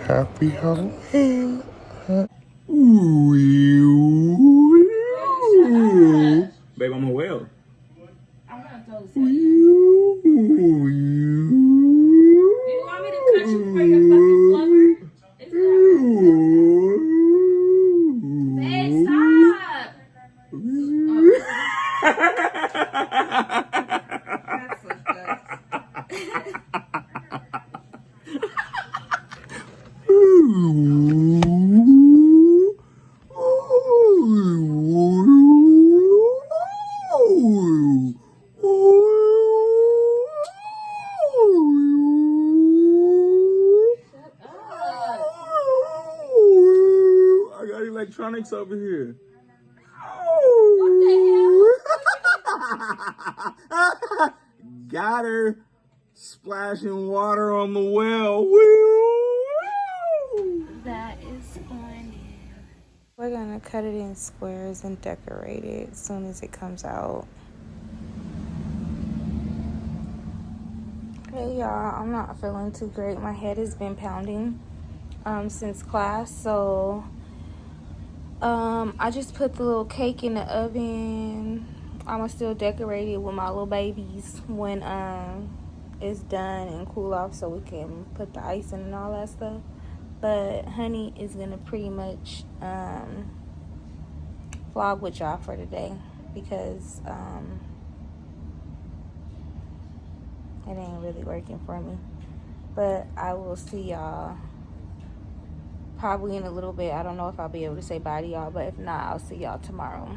Happy Halloween. Babe, I'm a whale. I'm gonna throw this at you. Do you want me to cut you for your fucking blubber? Is that babe, I got electronics over here. what the hell? Got her splashing water on the well. That is funny. We're gonna cut it in squares and decorate it as soon as it comes out. Hey y'all, I'm not feeling too great. My head has been pounding since class, so I just put the little cake in the oven. I'ma still decorate it with my little babies when it's done and cool off so we can put the icing and all that stuff. But Honey is gonna pretty much vlog with y'all for today because it ain't really working for me. But I will see y'all probably in a little bit. I don't know if I'll be able to say bye to y'all, but if not, I'll see y'all tomorrow.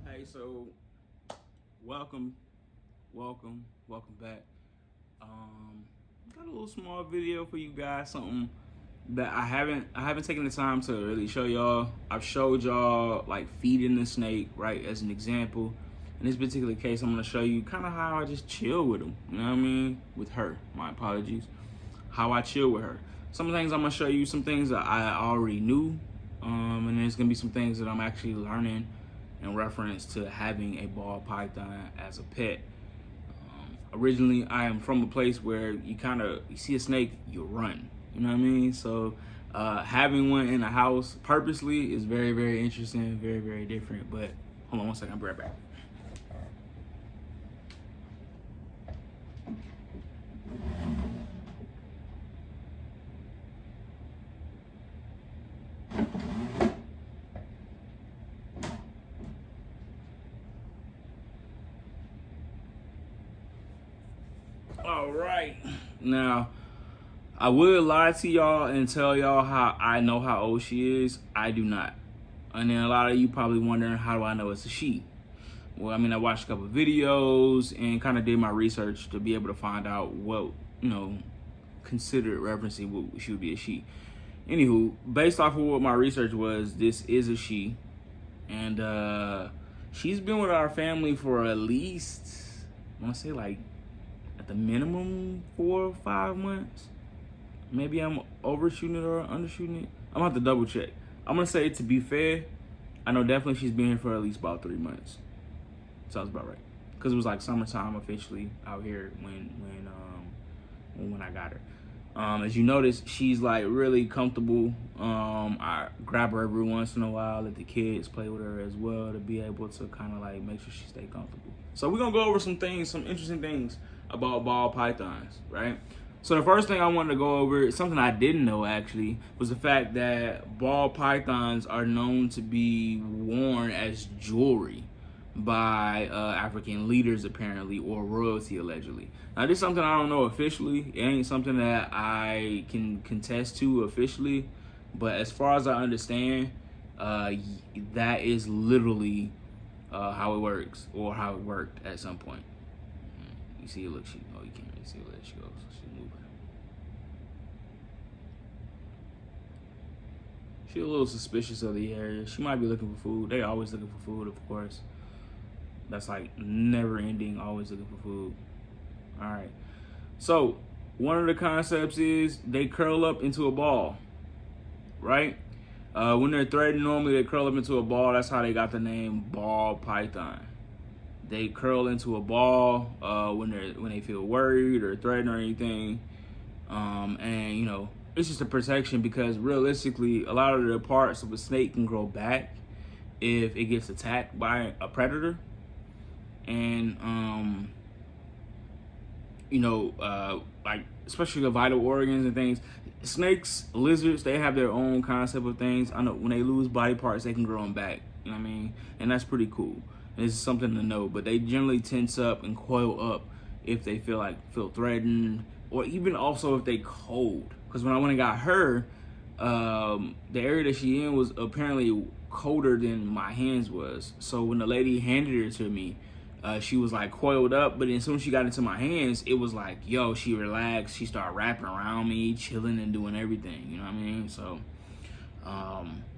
Hey, so welcome back. Got a little small video for you guys, something that I haven't taken the time to really show y'all. I've showed y'all like feeding the snake, right, as an example. In this particular case, I'm gonna show you kind of how I just chill with him. You know what I mean? With her, my apologies. How I chill with her. Some things I'm gonna show you, some things that I already knew, and there's gonna be some things that I'm actually learning in reference to having a ball python as a pet. Originally, I am from a place where you see a snake, you run. You know what I mean? So having one in the house purposely is very, very interesting, very, very different. But hold on one second, I'll be right back. All right. Now, I would lie to y'all and tell y'all how I know how old she is. I do not. And then a lot of you probably wondering, how do I know it's a she? Well, I mean, I watched a couple of videos and kind of did my research to be able to find out what, considered referencing what she would be a she. Anywho, based off of what my research was, this is a she. And she's been with our family for at least, I want to say like, at the minimum 4 or 5 months. Maybe I'm overshooting it or undershooting it. I'm gonna have to double check. I'm gonna say, to be fair, I know definitely she's been here for at least about 3 months. Sounds about right. Cause it was like summertime officially out here when I got her. As you notice, she's like really comfortable. I grab her every once in a while, let the kids play with her as well to be able to kind of like make sure she stay comfortable. So we're gonna go over some interesting things about ball pythons, right? So the first thing I wanted to go over, something I didn't know actually, was the fact that ball pythons are known to be worn as jewelry by African leaders apparently, or royalty allegedly. Now this is something I don't know officially. It ain't something that I can contest to officially, but as far as I understand, that is literally how it works, or how it worked at some point. You see, look, you can't really see where she goes. She's moving. She's a little suspicious of the area. She might be looking for food. They always looking for food, of course. That's like never ending, always looking for food. All right. So one of the concepts is they curl up into a ball, right? When they're threatened, normally they curl up into a ball. That's how they got the name ball python. They curl into a ball when they feel worried or threatened or anything. And you know, it's just a protection because realistically, a lot of the parts of a snake can grow back if it gets attacked by a predator. And you know, like especially the vital organs and things. Snakes, lizards, they have their own concept of things. I know when they lose body parts, they can grow them back. You know what I mean? And that's pretty cool. And it's something to know. But they generally tense up and coil up if they feel threatened, or even also if they cold. Because when I went and got her, the area that she in was apparently colder than my hands was. So when the lady handed her to me, she was like coiled up, but as soon as she got into my hands, it was like, yo, she relaxed. She started wrapping around me, chilling and doing everything. You know what I mean? So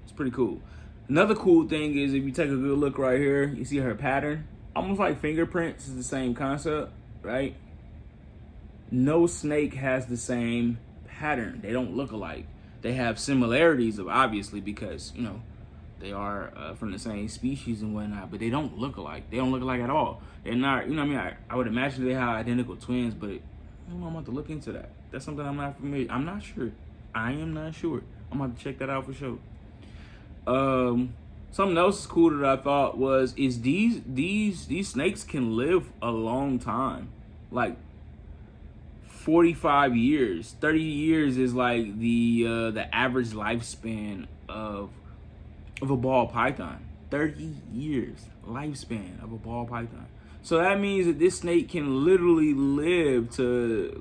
it's pretty cool. Another cool thing is if you take a good look right here, you see her pattern, almost like fingerprints is the same concept, right? No snake has the same pattern. They don't look alike. They have similarities, obviously, because, you know, they are from the same species and whatnot, but they don't look alike. They don't look alike at all. They're not, you know what I mean? I would imagine they have identical twins, but I don't know, I'm about to look into that. That's something I'm not familiar. I'm not sure. I am not sure. I'm about to check that out for sure. Something else is cool that I thought is these snakes can live a long time. Like 45 years. 30 years is like the average lifespan of a ball python. 30 years lifespan of a ball python. So that means that this snake can literally live to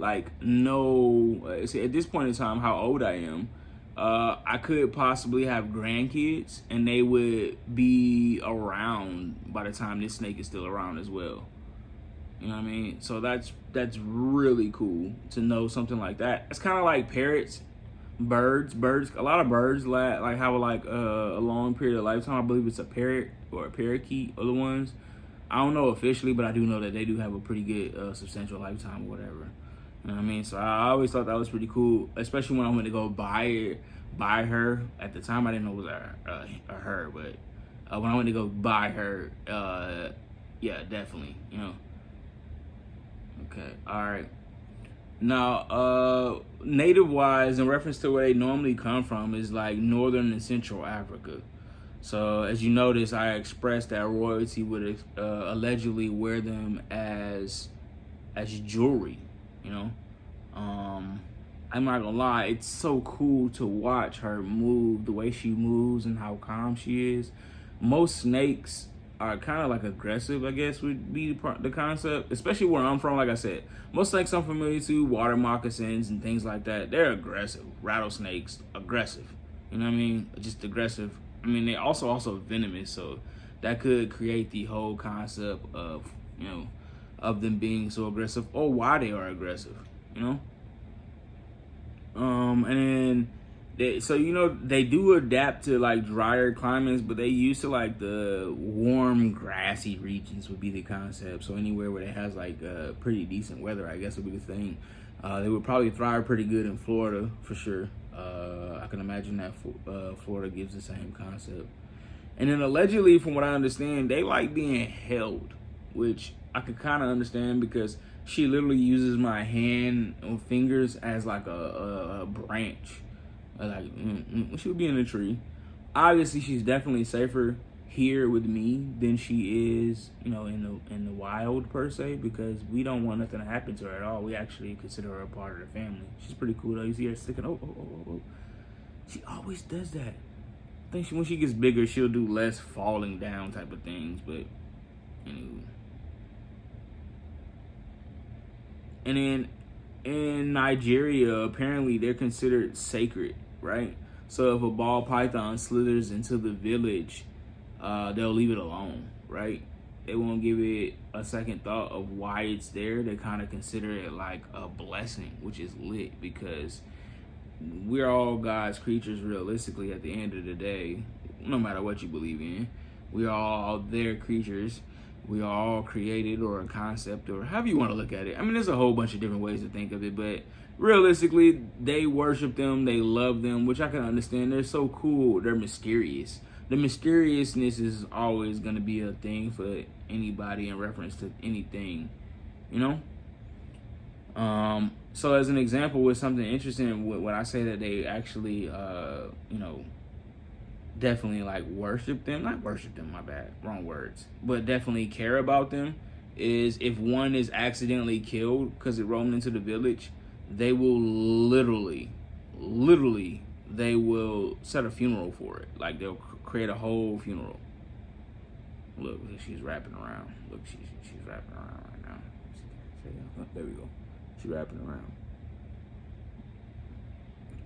see, at this point in time, how old I am. I could possibly have grandkids and they would be around by the time this snake is still around as well. You know what I mean? So that's really cool to know something like that. It's kind of like parrots. Birds, a lot of birds like have a long period of lifetime. I believe it's a parrot or a parakeet are the ones. I don't know officially, but I do know that they do have a pretty good substantial lifetime or whatever. You know what I mean? So I always thought that was pretty cool, especially when I went to go buy her. At the time, I didn't know it was a her, but when I went to go buy her, yeah, definitely, you know. Okay, all right. Now, native-wise, in reference to where they normally come from, is like Northern and Central Africa. So, as you notice, I expressed that royalty would allegedly wear them as jewelry, you know? I'm not gonna lie, it's so cool to watch her move, the way she moves and how calm she is. Most snakes are kind of like aggressive, I guess would be the concept, especially where I'm from. Like I said, most snakes I'm familiar to, water moccasins and things like that, they're aggressive. Rattlesnakes, aggressive. You know what I mean? Just aggressive. I mean, they also venomous, so that could create the whole concept of, you know, of them being so aggressive or why they are aggressive, you know? And then so you know they do adapt to like drier climates, but they used to like the warm grassy regions would be the concept. So anywhere where it has like pretty decent weather, I guess would be the thing. They would probably thrive pretty good in Florida for sure. I can imagine that Florida gives the same concept. And then allegedly, from what I understand, they like being held, which I could kind of understand because she literally uses my hand or fingers as like a branch. Like she would be in a tree. Obviously, she's definitely safer here with me than she is, you know, in the wild per se, because we don't want nothing to happen to her at all. We actually consider her a part of the family. She's pretty cool though. You see her sticking. Oh. She always does that. I think when she gets bigger, she'll do less falling down type of things. But anyway. And then in Nigeria, apparently they're considered sacred, right? So if a ball python slithers into the village, they'll leave it alone, right? They won't give it a second thought of why it's there. They kind of consider it like a blessing, which is lit because we're all God's creatures realistically at the end of the day, no matter what you believe in. We are all their creatures. We are all created or a concept or however you want to look at it. I mean, there's a whole bunch of different ways to think of it, but realistically, they worship them, they love them, which I can understand. They're so cool, they're mysterious. The mysteriousness is always going to be a thing for anybody in reference to anything, you know? So as an example, with something interesting, when I say that they actually, definitely like worship them, not worship them, my bad, wrong words, but definitely care about them, is if one is accidentally killed because it roamed into the village, they will literally, they will set a funeral for it. Like they'll create a whole funeral. Look, she's wrapping around. Look, she's wrapping around right now. There we go. She's wrapping around.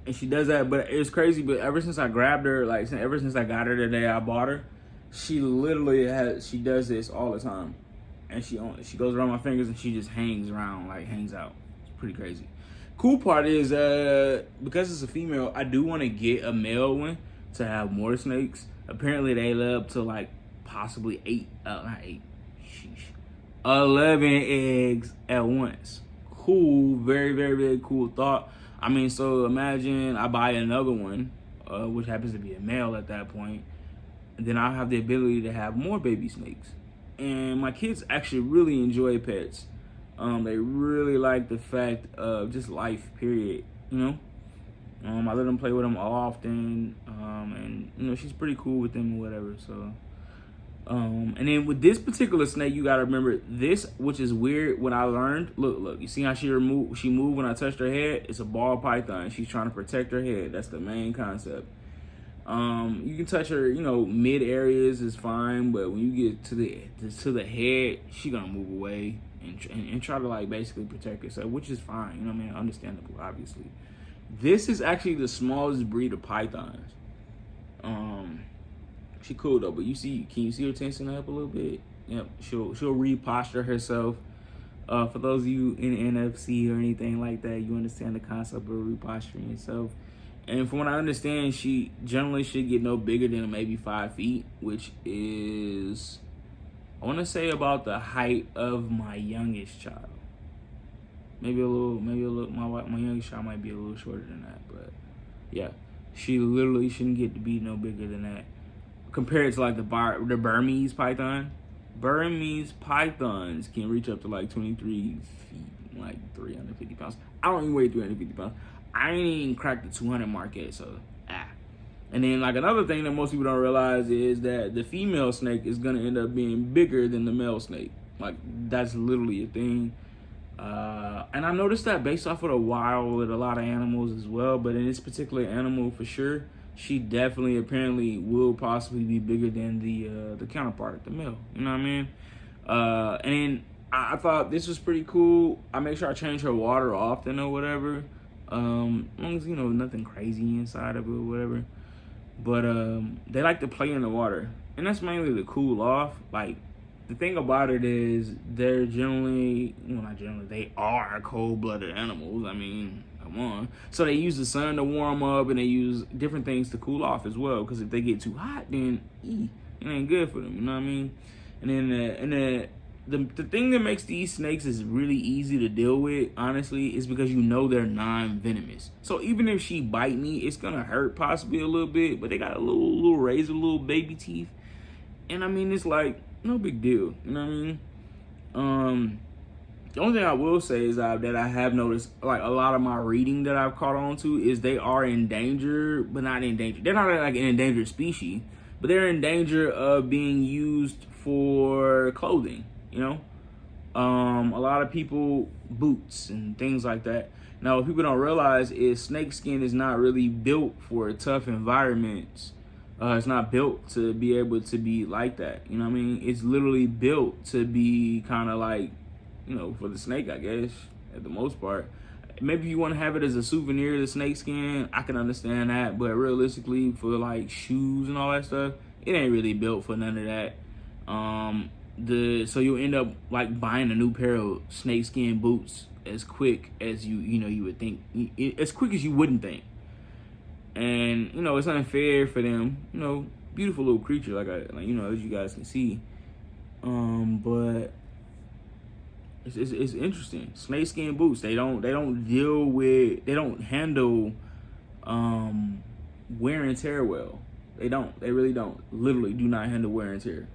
And she does that, but it's crazy. But ever since I grabbed her, like ever since I got her the day I bought her, she literally she does this all the time, and she goes around my fingers and she just hangs around, like hangs out. It's pretty crazy. Cool part is because it's a female, I do want to get a male one to have more snakes. Apparently they lay up to like possibly 11 eggs at once. Cool, very, very, very cool thought. I mean, so imagine I buy another one, which happens to be a male at that point, and then I'll have the ability to have more baby snakes. And my kids actually really enjoy pets. They really like the fact of just life, period, you know? I let them play with them often, and, you know, she's pretty cool with them or whatever, so... and then with this particular snake, you gotta remember this, which is weird. When I learned, look, you see how she moved when I touched her head? It's a ball python. She's trying to protect her head. That's the main concept. You can touch her, you know, mid areas is fine, but when you get to the head, she gonna move away and try to like basically protect herself, which is fine. You know what I mean? Understandable, obviously. This is actually the smallest breed of pythons. She cool though, but can you see her tensing up a little bit? Yep, she'll reposture herself. For those of you in NFC or anything like that, you understand the concept of reposturing yourself. And from what I understand, she generally should get no bigger than maybe 5 feet, which is, I want to say about the height of my youngest child. Maybe a little. My youngest child might be a little shorter than that, but yeah, she literally shouldn't get to be no bigger than that. Compared to like the Burmese python. Burmese pythons can reach up to like 23 feet, like 350 pounds. I don't even weigh 350 pounds. I ain't even cracked the 200 mark yet, so And then like another thing that most people don't realize is that the female snake is gonna end up being bigger than the male snake. Like that's literally a thing. And I noticed that based off of the wild with a lot of animals as well, but in this particular animal for sure, she definitely apparently will possibly be bigger than the counterpart, the male. You know what I mean? And I thought this was pretty cool. I make sure I change her water often or whatever. As long as, you know, nothing crazy inside of it or whatever. But they like to play in the water. And that's mainly to cool off. Like, the thing about it is they're generally, well, not generally, they are cold-blooded animals. I mean... Come on. So they use the sun to warm up, and they use different things to cool off as well. Because if they get too hot, then it ain't good for them. You know what I mean? And then the thing that makes these snakes is really easy to deal with, honestly, is because you know they're non-venomous. So even if she bite me, it's gonna hurt possibly a little bit, but they got a little razor, little baby teeth, and I mean it's like no big deal. You know what I mean? The only thing I will say is that I have noticed, like a lot of my reading that I've caught on to, is they are in danger, but not in danger. They're not like an endangered species, but they're in danger of being used for clothing, you know? A lot of people, boots and things like that. Now, what people don't realize is snake skin is not really built for tough environments. It's not built to be able to be like that, you know what I mean? It's literally built to be kind of like, you know, for the snake, I guess, at the most part. Maybe you want to have it as a souvenir, the snake skin, I can understand that. But realistically, for like shoes and all that stuff, it ain't really built for none of that. So you'll end up like buying a new pair of snake skin boots as quick as you would think, as quick as you wouldn't think. And, you know, it's unfair for them, you know, beautiful little creature, like you know, as you guys can see. But it's interesting. Snake skin boots. They don't handle wear and tear well. They really don't. Literally do not handle wear and tear.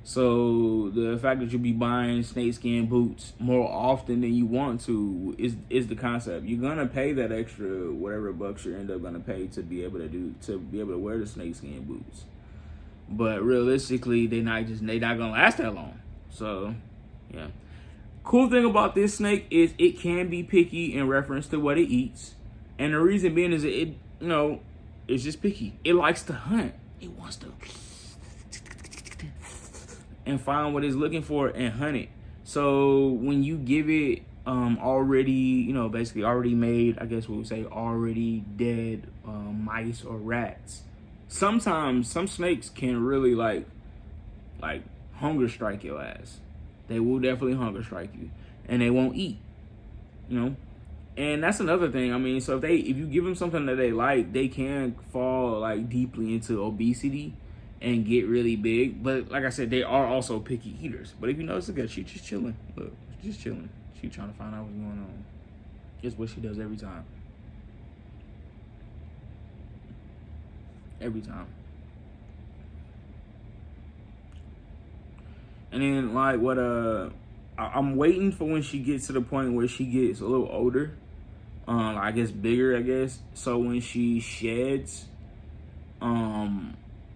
So the fact that you'll be buying snakeskin boots more often than you want to is the concept. You're gonna pay that extra whatever bucks you end up gonna pay to be able to wear the snakeskin boots. But realistically, they're not gonna last that long. So yeah. Cool thing about this snake is it can be picky in reference to what it eats. And the reason being is that it's just picky. It likes to hunt. It wants to and find what it's looking for and hunt it. So when you give it already, basically already made, I guess we would say already dead mice or rats, sometimes some snakes can really like hunger strike your ass. They will definitely hunger strike you, and they won't eat, And that's another thing. I mean, so if you give them something that they like, they can fall like deeply into obesity and get really big. But like I said, they are also picky eaters. But if you notice, look at she just chilling. Look, just chilling. She trying to find out what's going on. Just what she does every time. Every time. And then like what I'm waiting for when she gets to the point where she gets a little older. I guess bigger, I guess. So when she sheds,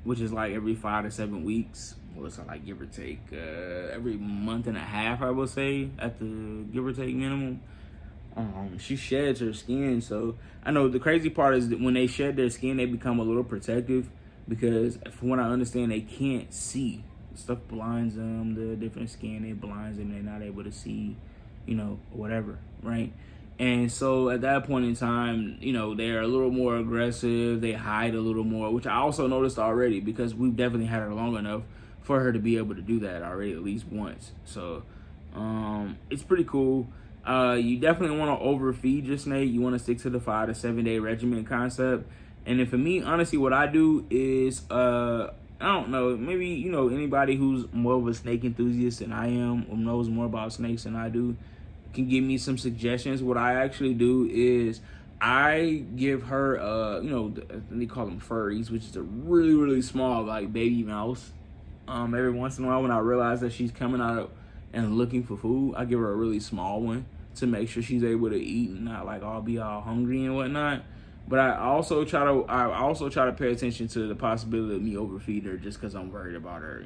which is like every 5 to 7 weeks. Well, it's like give or take every month and a half, I would say, at the give or take minimum. She sheds her skin. So I know the crazy part is that when they shed their skin, they become a little protective because from what I understand, they can't see. Stuff blinds them, the different skin, it blinds them, they're not able to see, whatever, right? And so at that point in time, they're a little more aggressive, they hide a little more, which I also noticed already because we've definitely had her long enough for her to be able to do that already at least once. So it's pretty cool. You definitely want to overfeed your snake. You want to stick to the 5 to 7 day regimen concept. And then for me, honestly, what I do is, I don't know, maybe, anybody who's more of a snake enthusiast than I am or knows more about snakes than I do can give me some suggestions. What I actually do is I give her, they call them furries, which is a really, really small, like, baby mouse. Every once in a while when I realize that she's coming out and looking for food, I give her a really small one to make sure she's able to eat and not, like, all be all hungry and whatnot. But I also try to pay attention to the possibility of me overfeeding her just because I'm worried about her,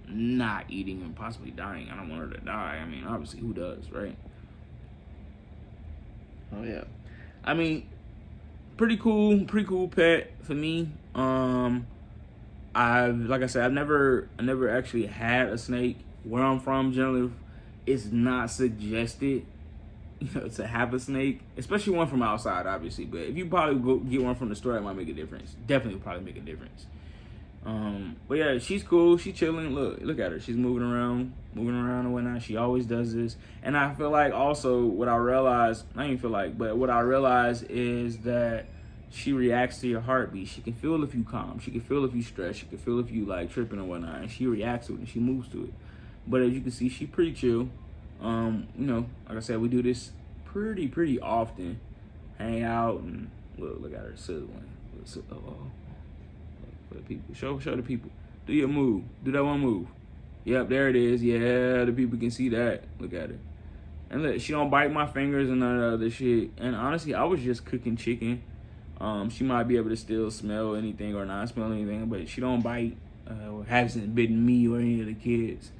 not eating and possibly dying. I don't want her to die. I mean, obviously, who does, right? Oh yeah, I mean, pretty cool pet for me. Like I said, I never actually had a snake. Where I'm from, generally, it's not suggested to have a snake, especially one from outside, obviously. But if you probably go get one from the store, it might make a difference. Definitely probably make a difference. But yeah, she's cool. She's chilling. Look at her. She's moving around and whatnot. She always does this. And I feel like also what I realize is that she reacts to your heartbeat. She can feel if you calm. She can feel if you stress. She can feel if you like tripping or whatnot. And she reacts to it and she moves to it. But as you can see, she's pretty chill. Like I said, we do this pretty often. Hang out and look at her sizzling. For the people, show the people. Do your move. Do that one move. Yep, there it is. Yeah, the people can see that. Look at it. And look, she don't bite my fingers and none of that other shit. And honestly, I was just cooking chicken. She might be able to still smell anything or not smell anything, but she don't bite. Or hasn't bitten me or any of the kids.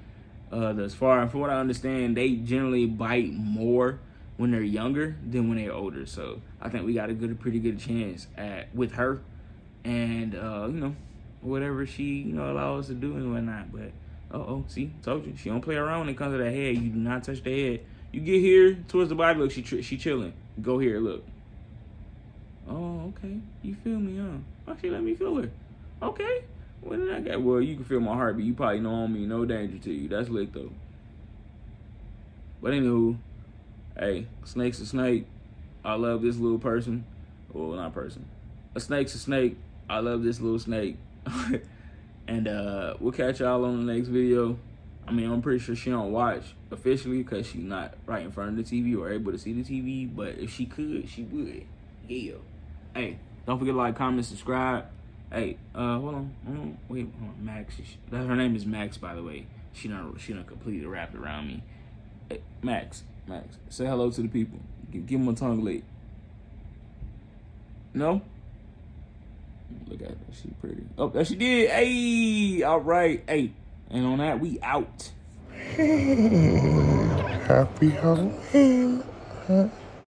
Thus far, and from what I understand, they generally bite more when they're younger than when they're older. So I think we got a pretty good chance with her, and whatever she allows us to do and whatnot. But see, told you, she don't play around when it comes to that head. You do not touch the head. You get here towards the body. Look, she chilling. Go here. Look. Oh, okay. You feel me, huh? Oh, she let me feel her. Okay. What did I get? Well, you can feel my heartbeat. You probably know on me. No danger to you. That's lit, though. But anywho, hey, snake's a snake. I love this little person. Well, not person. A snake's a snake. I love this little snake. And we'll catch y'all on the next video. I mean, I'm pretty sure she don't watch officially because she's not right in front of the TV or able to see the TV. But if she could, she would. Yeah. Hey, don't forget to like, comment, subscribe. Hey, hold on. Wait, hold on. Max. Her name is Max, by the way. She done completely wrapped around me. Hey, Max, say hello to the people. Give them a tongue lick. No? Look at her. She pretty. Oh, there she did. Hey, all right. Hey, and on that, we out. Happy Halloween.